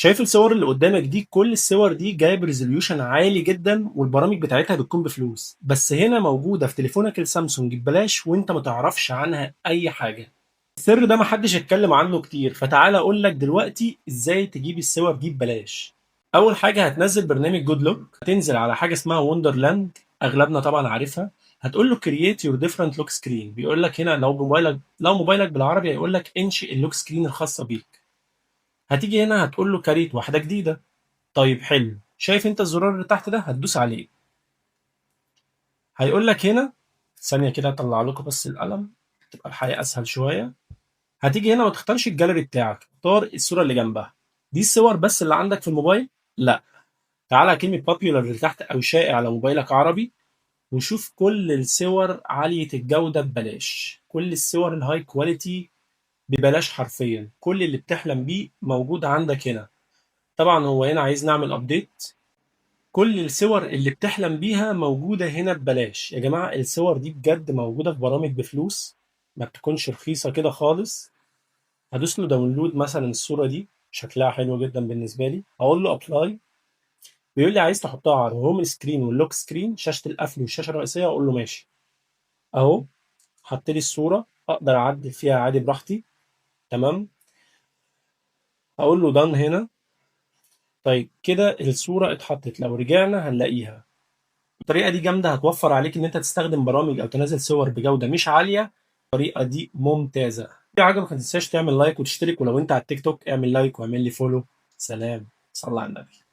شايف الصور اللي قدامك دي؟ كل الصور دي جايه بريزوليوشن عالي جدا، والبرامج بتاعتها بتكون بفلوس، بس هنا موجوده في تليفونك السامسونج ببلاش وانت ما تعرفش عنها اي حاجه. السر ده محدش اتكلم عنه كتير، فتعال اقول لك دلوقتي ازاي تجيب الصور دي ببلاش. اول حاجه هتنزل برنامج جود لوك، هتنزل على حاجه اسمها وندرلاند، اغلبنا طبعا عارفها. هتقول له كرييت يور ديفرنت لوك سكرين، بيقول لك هنا لو موبايلك بالعربي هيقول لك انشئ اللوك سكرين الخاصه بيك. هتيجي هنا هتقول له كريت واحده جديده. طيب حلو، شايف انت الزرار اللي تحت ده؟ هتدوس عليه. هيقول لك هنا، ثانيه كده اطلع لكم بس القلم تبقى الحياه اسهل شويه. هتيجي هنا ما تختارش الجاليري بتاعك، اختار الصوره اللي جنبها. دي الصور بس اللي عندك في الموبايل؟ لا. تعالى على كلمه بابيولار اللي تحت او شائع على موبايلك عربي، وشوف كل الصور عاليه الجوده ببلاش، كل الصور الهاي كواليتي ببلاش حرفيا، كل اللي بتحلم بيه موجود عندك هنا. طبعا هو هنا عايز نعمل ابديت. كل الصور اللي بتحلم بيها موجودة هنا ببلاش يا جماعة. الصور دي بجد موجودة في برامج بفلوس، ما بتكونش رخيصة كده خالص. هدوس له داونلود مثلا، الصورة دي شكلها حلو جدا بالنسبة لي، هقول له ابلاي. بيقول لي عايز تحطها على الهوم سكرين واللوك سكرين، شاشة القفل والشاشة الرئيسية، اقول له ماشي. اهو حط لي الصورة، اقدر اعدل فيها عادي براحتي. تمام. اقول له دان هنا. طيب كده الصورة اتحطت، لو رجعنا هنلاقيها. الطريقة دي جامدة، هتوفر عليك إن أنت تستخدم برامج أو تنزل صور بجودة مش عالية. الطريقة دي ممتازة. في حاجة ما تنساش تعمل لايك وتشترك، ولو أنت على التيك توك اعمل لايك واعمل لي فولو. سلام، صلى على النبي.